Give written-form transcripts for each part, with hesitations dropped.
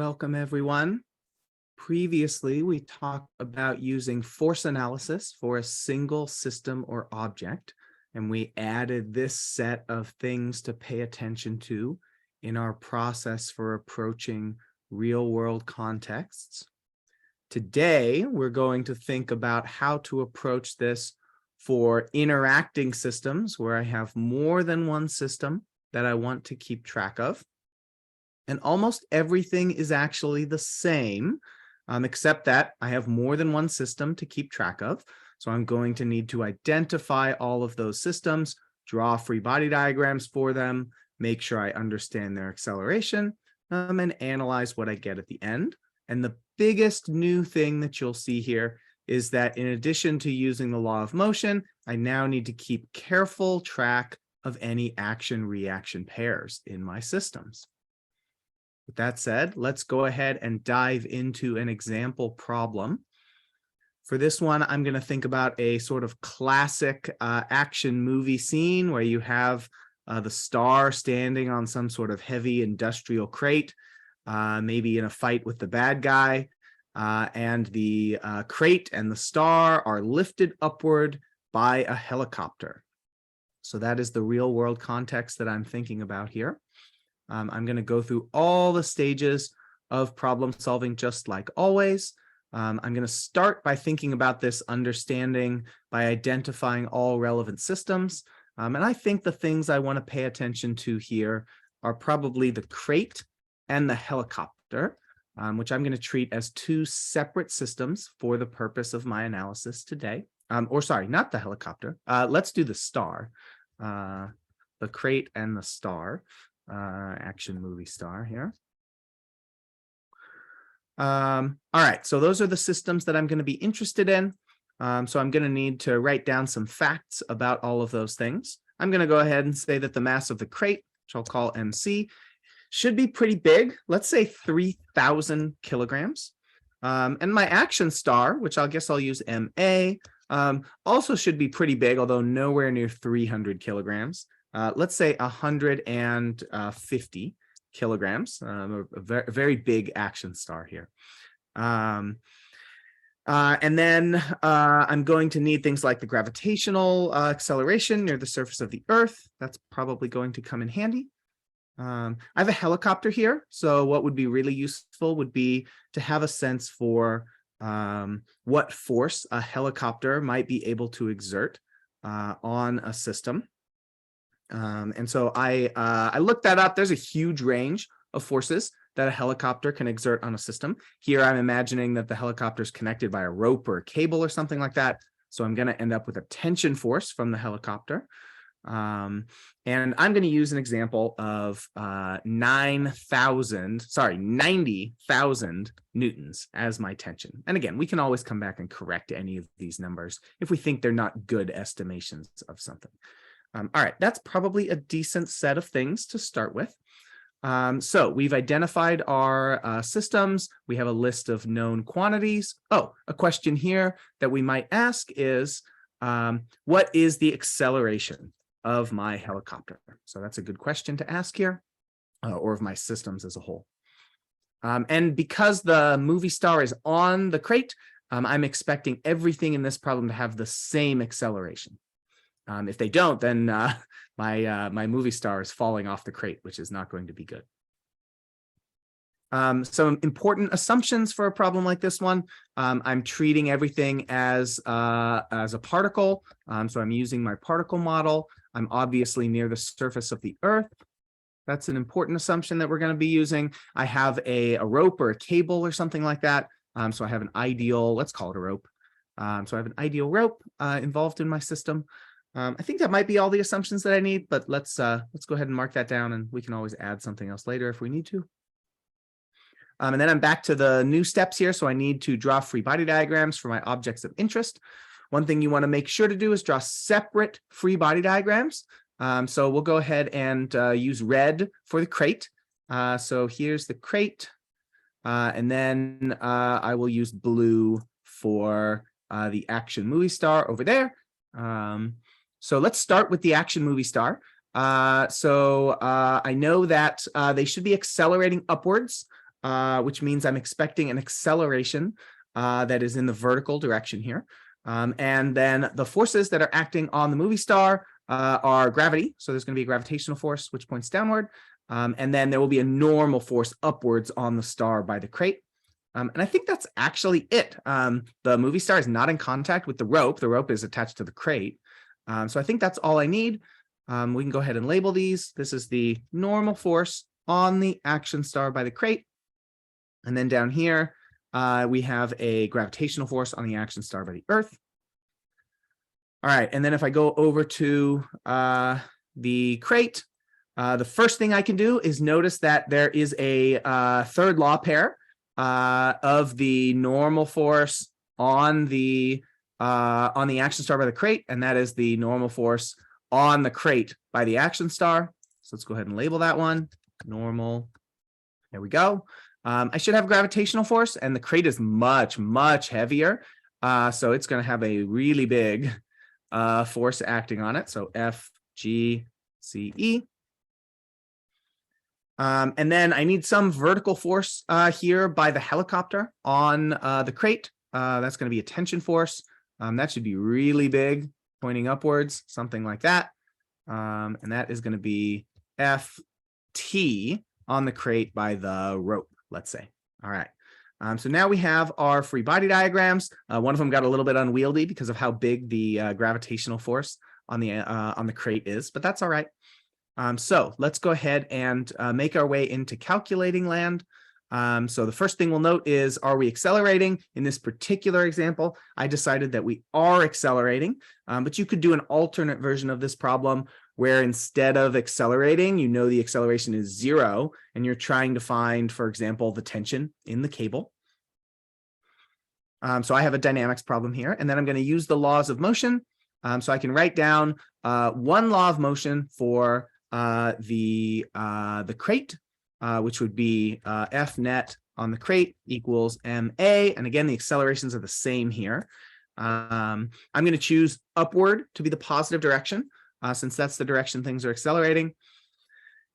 Welcome, everyone. Previously, we talked about using force analysis for a single system or object, and we added this set of things to pay attention to in our process for approaching real-world contexts. Today, we're going to think about how to approach this for interacting systems where I have more than one system that I want to keep track of. And almost everything is actually the same, except that I have more than one system to keep track of. So I'm going to need to identify all of those systems, draw free body diagrams for them, make sure I understand their acceleration, and analyze what I get at the end. And the biggest new thing that you'll see here is that in addition to using the law of motion, I now need to keep careful track of any action-reaction pairs in my systems. With that said, let's go ahead and dive into an example problem. For this one, I'm going to think about a sort of classic action movie scene where you have the star standing on some sort of heavy industrial crate, maybe in a fight with the bad guy, and the crate and the star are lifted upward by a helicopter. So that is the real world context that I'm thinking about here. I'm going to go through all the stages of problem solving just like always. I'm going to start by thinking about this understanding by identifying all relevant systems. And I think the things I want to pay attention to here are probably the crate and the helicopter, which I'm going to treat as two separate systems for the purpose of my analysis today. Or sorry, not the helicopter. Let's do the star, the crate and the star. Action movie star here. All right, so those are the systems that I'm going to be interested in. So I'm going to need to write down some facts about all of those things. I'm going to go ahead and say that the mass of the crate, which I'll call MC, should be pretty big. Let's say 3,000 kilograms. And my action star, which I guess I'll use MA, also should be pretty big, although nowhere near 300 kilograms. Let's say 150 kilograms, a very big action star here. And then I'm going to need things like the gravitational acceleration near the surface of the Earth. That's probably going to come in handy. I have a helicopter here, so what would be really useful would be to have a sense for what force a helicopter might be able to exert on a system. And so I looked that up. There's a huge range of forces that a helicopter can exert on a system. Here, I'm imagining that the helicopter is connected by a rope or a cable or something like that. So I'm going to end up with a tension force from the helicopter. And I'm going to use an example of 90,000 newtons as my tension. And again, we can always come back and correct any of these numbers if we think they're not good estimations of something. All right, that's probably a decent set of things to start with. So we've identified our systems. We have a list of known quantities. Oh, a question here that we might ask is, what is the acceleration of my helicopter? So that's a good question to ask here, or of my systems as a whole. And because the movie star is on the crate, I'm expecting everything in this problem to have the same acceleration. If they don't, then my movie star is falling off the crate, which is not going to be good. Some important assumptions for a problem like this one. I'm treating everything as a particle. So I'm using my particle model. I'm obviously near the surface of the Earth. That's an important assumption that we're going to be using. I have a rope or a cable or something like that. So I have an ideal, let's call it a rope. So I have an ideal rope involved in my system. I think that might be all the assumptions that I need, but let's go ahead and mark that down, and we can always add something else later if we need to. And then I'm back to the new steps here. So I need to draw free body diagrams for my objects of interest. One thing you want to make sure to do is draw separate free body diagrams. So we'll go ahead and use red for the crate. So here's the crate. And then I will use blue for the action movie star over there. So let's start with the action movie star. I know that they should be accelerating upwards which means I'm expecting an acceleration that is in the vertical direction here. And then the forces that are acting on the movie star are gravity. So there's going to be a gravitational force, which points downward. And then there will be a normal force upwards on the star by the crate. And I think that's actually it. The movie star is not in contact with the rope. The rope is attached to the crate. So I think that's all I need. We can go ahead and label these. This is the normal force on the action star by the crate. And then down here, we have a gravitational force on the action star by the Earth. All right, and then if I go over to the crate, the first thing I can do is notice that there is a third law pair of the normal force on the action star by the crate, and that is the normal force on the crate by the action star. So let's go ahead and label that one normal. There we go. I should have gravitational force, and the crate is much, much heavier. So it's going to have a really big force acting on it. So F, G, C, E. And then I need some vertical force here by the helicopter on the crate. That's going to be a tension force. That should be really big, pointing upwards, something like that. And that is going to be F, T on the crate by the rope, let's say. All right. So now we have our free body diagrams. One of them got a little bit unwieldy because of how big the gravitational force on the crate is, but that's all right. So let's go ahead and make our way into calculating land. So the first thing we'll note is, are we accelerating? In this particular example, I decided that we are accelerating, but you could do an alternate version of this problem where instead of accelerating, you know the acceleration is 0, and you're trying to find, for example, the tension in the cable. So I have a dynamics problem here, and then I'm going to use the laws of motion. So I can write down one law of motion for the crate, which would be F net on the crate equals ma. And again, the accelerations are the same here. I'm going to choose upward to be the positive direction, since that's the direction things are accelerating.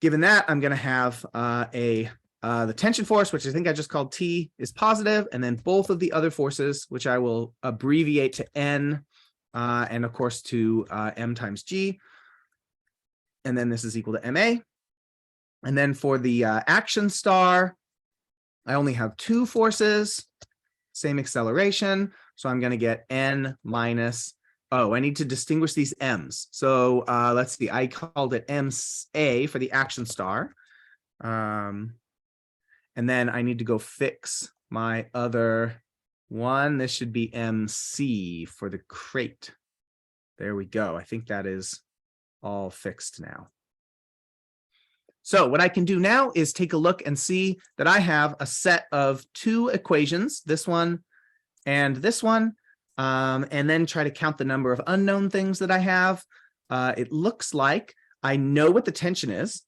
Given that, I'm going to have the tension force, which I think I just called T, is positive, and then both of the other forces, which I will abbreviate to N, and of course to M times G. And then this is equal to MA. And then for the action star, I only have 2 forces, same acceleration. So I'm going to get N minus, I need to distinguish these M's. So let's see, I called it MA for the action star. And then I need to go fix my other one. This should be MC for the crate. There we go. I think that is all fixed now. So what I can do now is take a look and see that I have a set of 2 equations, this one and this one, and then try to count the number of unknown things that I have. It looks like I know what the tension is.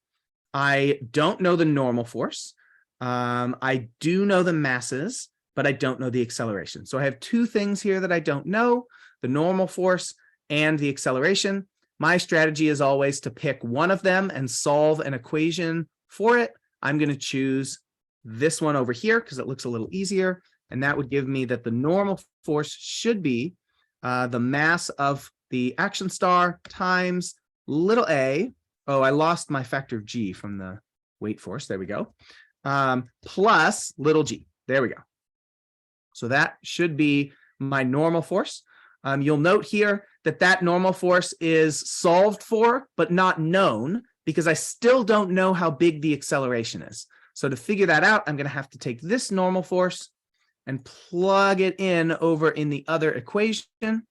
I don't know the normal force. I do know the masses, but I don't know the acceleration. So I have 2 things here that I don't know, the normal force and the acceleration. My strategy is always to pick one of them and solve an equation for it. I'm going to choose this one over here because it looks a little easier. And that would give me that the normal force should be the mass of the action star times little a. Oh, I lost my factor of G from the weight force. There we go. Plus little g. There we go. So that should be my normal force. You'll note here that that normal force is solved for, but not known, because I still don't know how big the acceleration is. So to figure that out, I'm going to have to take this normal force and plug it in over in the other equation. All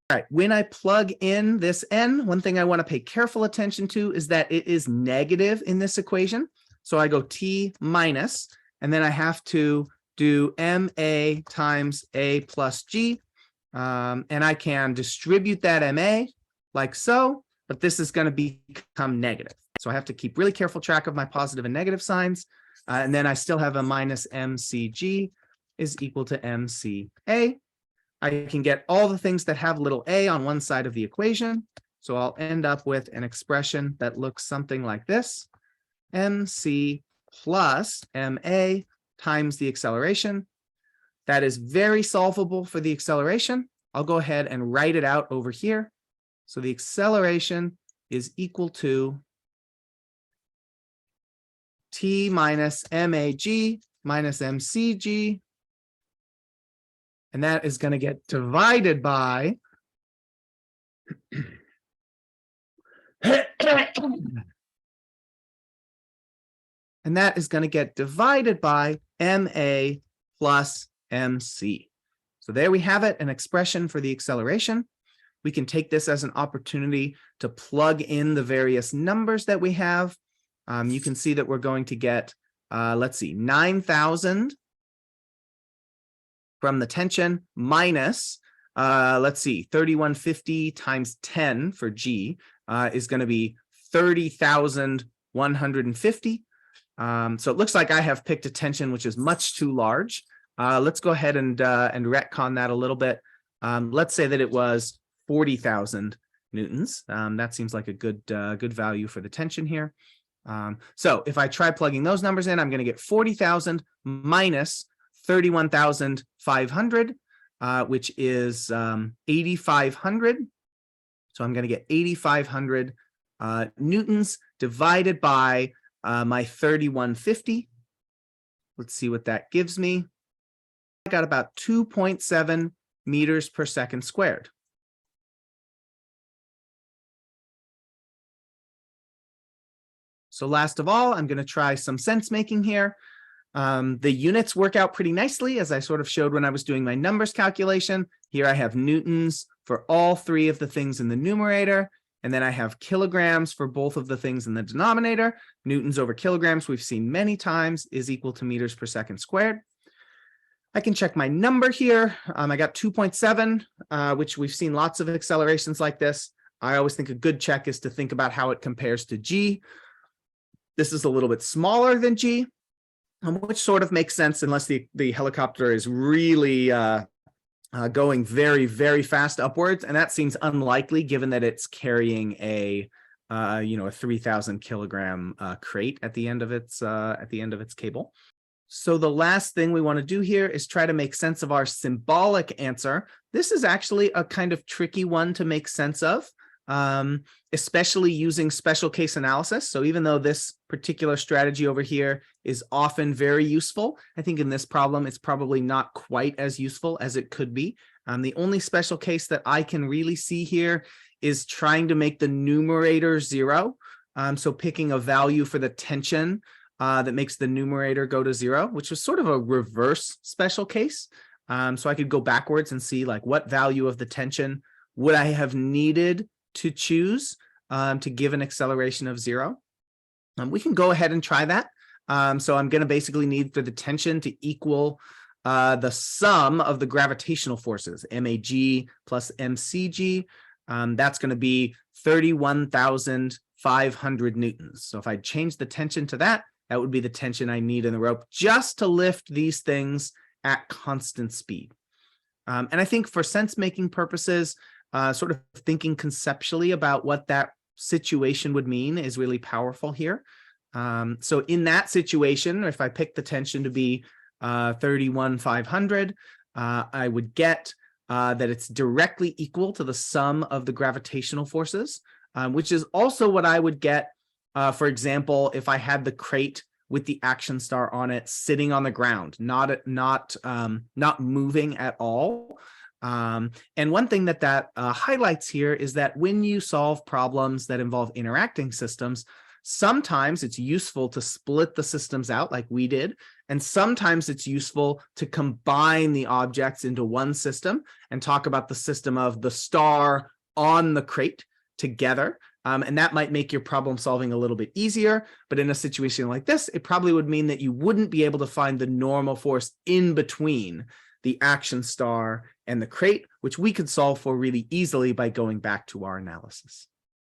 right, when I plug in this n, one thing I want to pay careful attention to is that it is negative in this equation. So I go T minus, and then I have to do MA times A plus G. And I can distribute that MA like so, but this is going to become negative. So I have to keep really careful track of my positive and negative signs. And then I still have a minus MCG is equal to MCA. I can get all the things that have little a on one side of the equation. So I'll end up with an expression that looks something like this. MC plus MA times the acceleration. That is very solvable for the acceleration. I'll go ahead and write it out over here. So the acceleration is equal to T minus MAG minus MCG. And that is going to get divided by and that is going to get divided by MA plus MC. So there we have it, an expression for the acceleration. We can take this as an opportunity to plug in the various numbers that we have. You can see that we're going to get, let's see, 9,000 from the tension minus, let's see, 3150 times 10 for G is going to be 30,150. So it looks like I have picked a tension which is much too large. Let's go ahead and retcon that a little bit. Let's say that it was 40,000 newtons. That seems like a good value for the tension here. So if I try plugging those numbers in, I'm going to get 40,000 minus 31,500, which is 8,500. So I'm going to get 8,500 newtons divided by my 3150. Let's see what that gives me. I got about 2.7 meters per second squared. So last of all, I'm going to try some sense making here. The units work out pretty nicely, as I sort of showed when I was doing my numbers calculation. Here I have newtons for all three of the things in the numerator, and then I have kilograms for both of the things in the denominator. Newtons over kilograms, we've seen many times, is equal to meters per second squared. I can check my number here. I got 2.7, which we've seen lots of accelerations like this. I always think a good check is to think about how it compares to G. This is a little bit smaller than G, which sort of makes sense unless the helicopter is really going very, very fast upwards. And that seems unlikely given that it's carrying a 3,000 kilogram crate at the end of its cable. So the last thing we want to do here is try to make sense of our symbolic answer. This is actually a kind of tricky one to make sense of. Especially using special case analysis. So even though this particular strategy over here is often very useful, I think in this problem, it's probably not quite as useful as it could be. The only special case that I can really see here is trying to make the numerator 0. So picking a value for the tension that makes the numerator go to 0, which was sort of a reverse special case. So I could go backwards and see like what value of the tension would I have needed to choose to give an acceleration of 0. We can go ahead and try that. So I'm going to basically need for the tension to equal the sum of the gravitational forces, MAG plus MCG. That's going to be 31,500 newtons. So if I change the tension to that, that would be the tension I need in the rope just to lift these things at constant speed. And I think for sense-making purposes, sort of thinking conceptually about what that situation would mean is really powerful here. So in that situation, if I pick the tension to be 31,500, I would get that it's directly equal to the sum of the gravitational forces, which is also what I would get, for example, if I had the crate with the action star on it sitting on the ground, not moving at all. And one thing that highlights here is that when you solve problems that involve interacting systems, sometimes it's useful to split the systems out like we did, and sometimes it's useful to combine the objects into one system and talk about the system of the star on the crate together. And that might make your problem solving a little bit easier, but in a situation like this, it probably would mean that you wouldn't be able to find the normal force in between the action star and the crate, which we could solve for really easily by going back to our analysis.